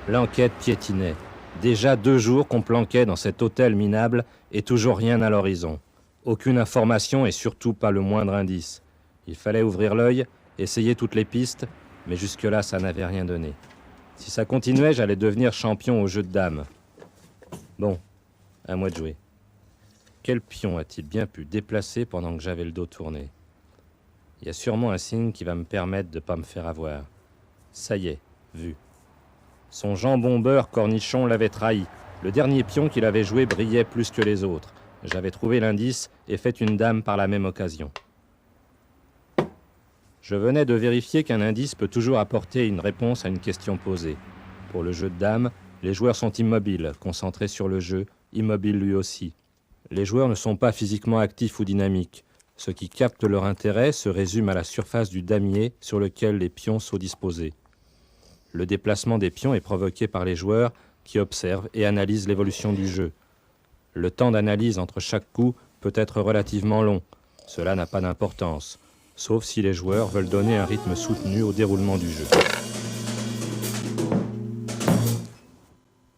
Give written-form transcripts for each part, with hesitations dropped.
L'enquête piétinait. Déjà 2 jours qu'on planquait dans cet hôtel minable et toujours rien à l'horizon. Aucune information et surtout pas le moindre indice. Il fallait ouvrir l'œil, essayer toutes les pistes, mais jusque-là, ça n'avait rien donné. Si ça continuait, j'allais devenir champion au jeu de dames. Bon, à moi de jouer. Quel pion a-t-il bien pu déplacer pendant que j'avais le dos tourné? Il y a sûrement un signe qui va me permettre de ne pas me faire avoir. Ça y est, vu. Son jambon beurre cornichon l'avait trahi. Le dernier pion qu'il avait joué brillait plus que les autres. J'avais trouvé l'indice et fait une dame par la même occasion. Je venais de vérifier qu'un indice peut toujours apporter une réponse à une question posée. Pour le jeu de dames, les joueurs sont immobiles, concentrés sur le jeu, immobiles lui aussi. Les joueurs ne sont pas physiquement actifs ou dynamiques. Ce qui capte leur intérêt se résume à la surface du damier sur lequel les pions sont disposés. Le déplacement des pions est provoqué par les joueurs qui observent et analysent l'évolution du jeu. Le temps d'analyse entre chaque coup peut être relativement long. Cela n'a pas d'importance, sauf si les joueurs veulent donner un rythme soutenu au déroulement du jeu.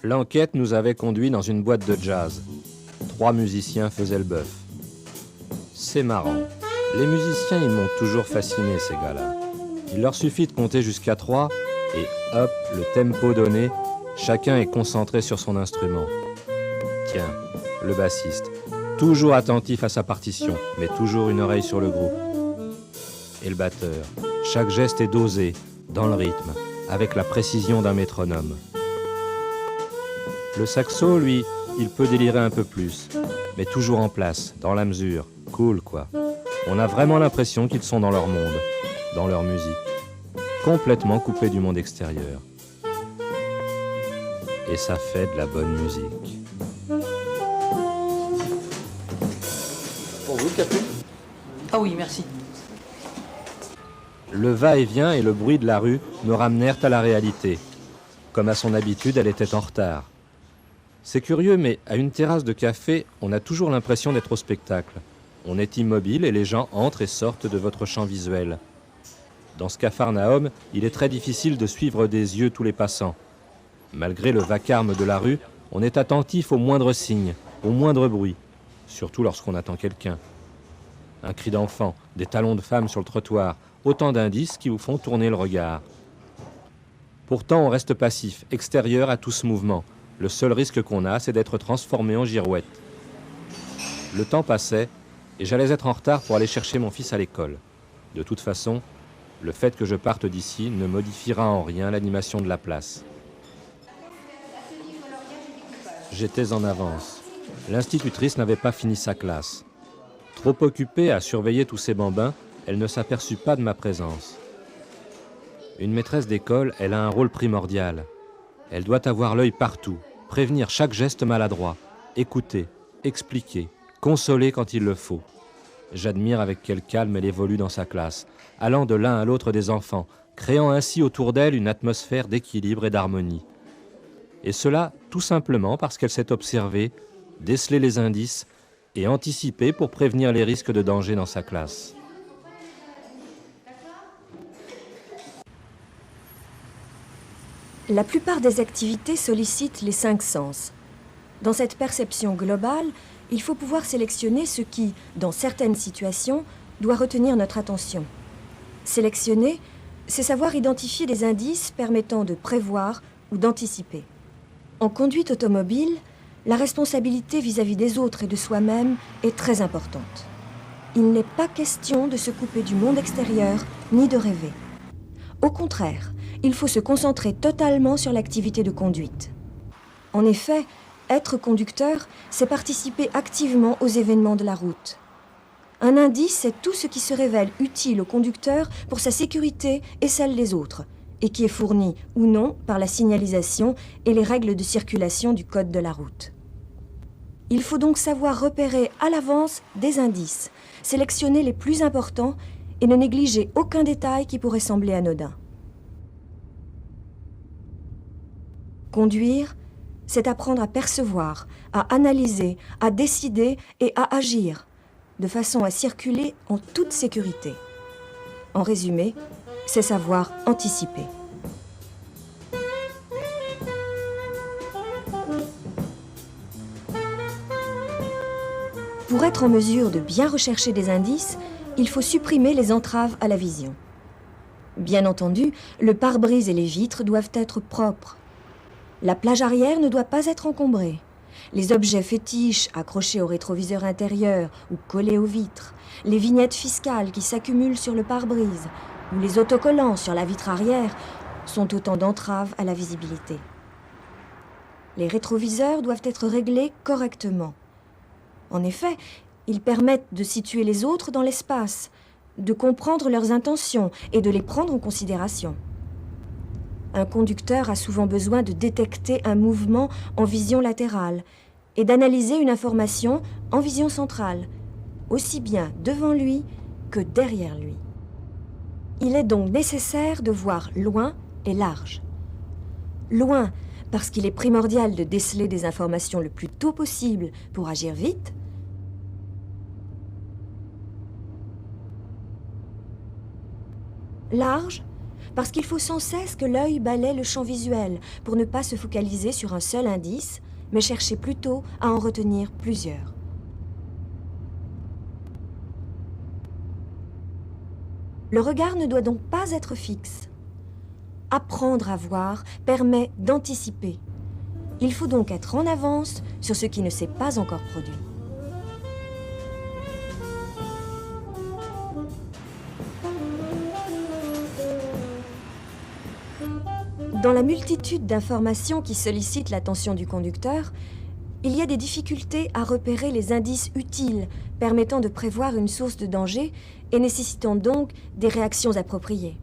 L'enquête nous avait conduits dans une boîte de jazz. 3 musiciens faisaient le bœuf. C'est marrant. Les musiciens, ils m'ont toujours fasciné, ces gars-là. Il leur suffit de compter jusqu'à 3 et hop, le tempo donné, chacun est concentré sur son instrument. Tiens, le bassiste, toujours attentif à sa partition, mais toujours une oreille sur le groupe. Et le batteur, chaque geste est dosé, dans le rythme, avec la précision d'un métronome. Le saxo, lui, il peut délirer un peu plus, mais toujours en place, dans la mesure. Cool, quoi. On a vraiment l'impression qu'ils sont dans leur monde, dans leur musique, complètement coupés du monde extérieur. Et ça fait de la bonne musique. Pour vous, Capri? Ah oui, merci. Le va-et-vient et le bruit de la rue me ramenèrent à la réalité. Comme à son habitude, elle était en retard. C'est curieux, mais à une terrasse de café, on a toujours l'impression d'être au spectacle. On est immobile et les gens entrent et sortent de votre champ visuel. Dans ce capharnaüm, il est très difficile de suivre des yeux tous les passants. Malgré le vacarme de la rue, on est attentif au moindre signe, au moindre bruit, surtout lorsqu'on attend quelqu'un. Un cri d'enfant, des talons de femme sur le trottoir, autant d'indices qui vous font tourner le regard. Pourtant, on reste passif, extérieur à tout ce mouvement. Le seul risque qu'on a, c'est d'être transformé en girouette. Le temps passait, et j'allais être en retard pour aller chercher mon fils à l'école. De toute façon, le fait que je parte d'ici ne modifiera en rien l'animation de la place. J'étais en avance. L'institutrice n'avait pas fini sa classe. Trop occupée à surveiller tous ces bambins, elle ne s'aperçut pas de ma présence. Une maîtresse d'école, elle a un rôle primordial. Elle doit avoir l'œil partout, prévenir chaque geste maladroit, écouter, expliquer, consoler quand il le faut. J'admire avec quel calme elle évolue dans sa classe, allant de l'un à l'autre des enfants, créant ainsi autour d'elle une atmosphère d'équilibre et d'harmonie. Et cela tout simplement parce qu'elle s'est observée, décelé les indices et anticipé pour prévenir les risques de danger dans sa classe. La plupart des activités sollicitent les 5 sens. Dans cette perception globale, il faut pouvoir sélectionner ce qui, dans certaines situations, doit retenir notre attention. Sélectionner, c'est savoir identifier des indices permettant de prévoir ou d'anticiper. En conduite automobile, la responsabilité vis-à-vis des autres et de soi-même est très importante. Il n'est pas question de se couper du monde extérieur ni de rêver. Au contraire, il faut se concentrer totalement sur l'activité de conduite. En effet, être conducteur, c'est participer activement aux événements de la route. Un indice, c'est tout ce qui se révèle utile au conducteur pour sa sécurité et celle des autres, et qui est fourni ou non par la signalisation et les règles de circulation du code de la route. Il faut donc savoir repérer à l'avance des indices, sélectionner les plus importants et ne négliger aucun détail qui pourrait sembler anodin. Conduire, c'est apprendre à percevoir, à analyser, à décider et à agir, de façon à circuler en toute sécurité. En résumé, c'est savoir anticiper. Pour être en mesure de bien rechercher des indices, il faut supprimer les entraves à la vision. Bien entendu, le pare-brise et les vitres doivent être propres. La plage arrière ne doit pas être encombrée. Les objets fétiches accrochés au rétroviseur intérieur ou collés aux vitres, les vignettes fiscales qui s'accumulent sur le pare-brise ou les autocollants sur la vitre arrière sont autant d'entraves à la visibilité. Les rétroviseurs doivent être réglés correctement. En effet, ils permettent de situer les autres dans l'espace, de comprendre leurs intentions et de les prendre en considération. Un conducteur a souvent besoin de détecter un mouvement en vision latérale et d'analyser une information en vision centrale, aussi bien devant lui que derrière lui. Il est donc nécessaire de voir loin et large. Loin, parce qu'il est primordial de déceler des informations le plus tôt possible pour agir vite. Large, parce qu'il faut sans cesse que l'œil balaie le champ visuel pour ne pas se focaliser sur un seul indice, mais chercher plutôt à en retenir plusieurs. Le regard ne doit donc pas être fixe. Apprendre à voir permet d'anticiper. Il faut donc être en avance sur ce qui ne s'est pas encore produit. Dans la multitude d'informations qui sollicitent l'attention du conducteur, il y a des difficultés à repérer les indices utiles permettant de prévoir une source de danger et nécessitant donc des réactions appropriées.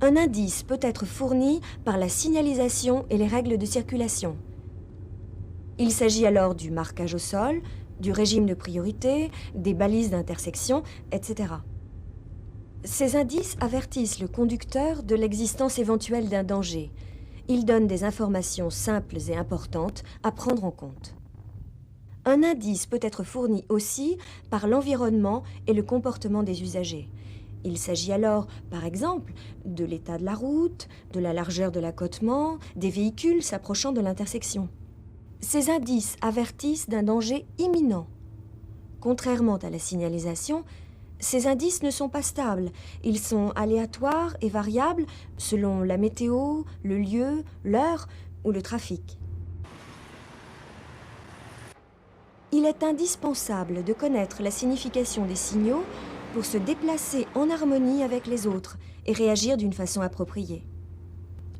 Un indice peut être fourni par la signalisation et les règles de circulation. Il s'agit alors du marquage au sol, du régime de priorité, des balises d'intersection, etc. Ces indices avertissent le conducteur de l'existence éventuelle d'un danger. Ils donnent des informations simples et importantes à prendre en compte. Un indice peut être fourni aussi par l'environnement et le comportement des usagers. Il s'agit alors, par exemple, de l'état de la route, de la largeur de l'accotement, des véhicules s'approchant de l'intersection. Ces indices avertissent d'un danger imminent. Contrairement à la signalisation, ces indices ne sont pas stables. Ils sont aléatoires et variables selon la météo, le lieu, l'heure ou le trafic. Il est indispensable de connaître la signification des signaux pour se déplacer en harmonie avec les autres et réagir d'une façon appropriée.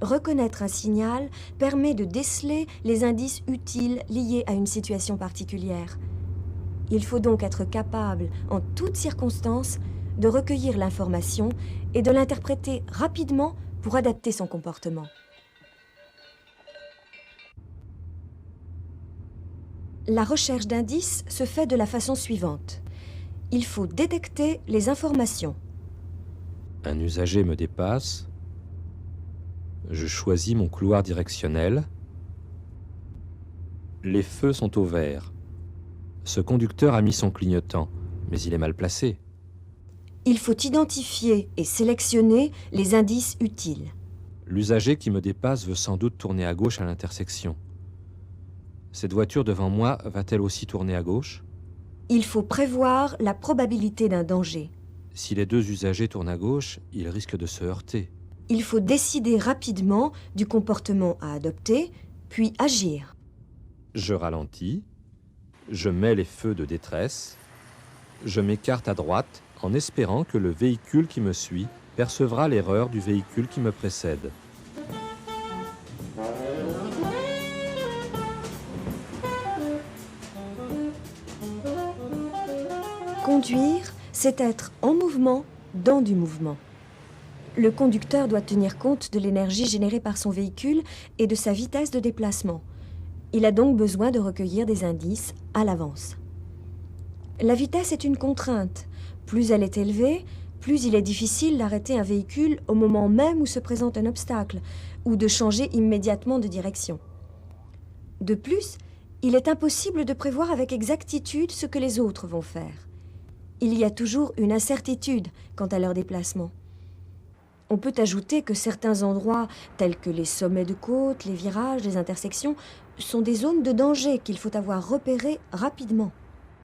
Reconnaître un signal permet de déceler les indices utiles liés à une situation particulière. Il faut donc être capable, en toutes circonstances, de recueillir l'information et de l'interpréter rapidement pour adapter son comportement. La recherche d'indices se fait de la façon suivante. Il faut détecter les informations. Un usager me dépasse. Je choisis mon couloir directionnel. Les feux sont au vert. Ce conducteur a mis son clignotant, mais il est mal placé. Il faut identifier et sélectionner les indices utiles. L'usager qui me dépasse veut sans doute tourner à gauche à l'intersection. Cette voiture devant moi va-t-elle aussi tourner à gauche ? Il faut prévoir la probabilité d'un danger. Si les deux usagers tournent à gauche, ils risquent de se heurter. Il faut décider rapidement du comportement à adopter, puis agir. Je ralentis, je mets les feux de détresse, je m'écarte à droite en espérant que le véhicule qui me suit percevra l'erreur du véhicule qui me précède. Conduire, c'est être en mouvement dans du mouvement. Le conducteur doit tenir compte de l'énergie générée par son véhicule et de sa vitesse de déplacement. Il a donc besoin de recueillir des indices à l'avance. La vitesse est une contrainte. Plus elle est élevée, plus il est difficile d'arrêter un véhicule au moment même où se présente un obstacle ou de changer immédiatement de direction. De plus, il est impossible de prévoir avec exactitude ce que les autres vont faire. Il y a toujours une incertitude quant à leur déplacement. On peut ajouter que certains endroits, tels que les sommets de côte, les virages, les intersections, sont des zones de danger qu'il faut avoir repérées rapidement.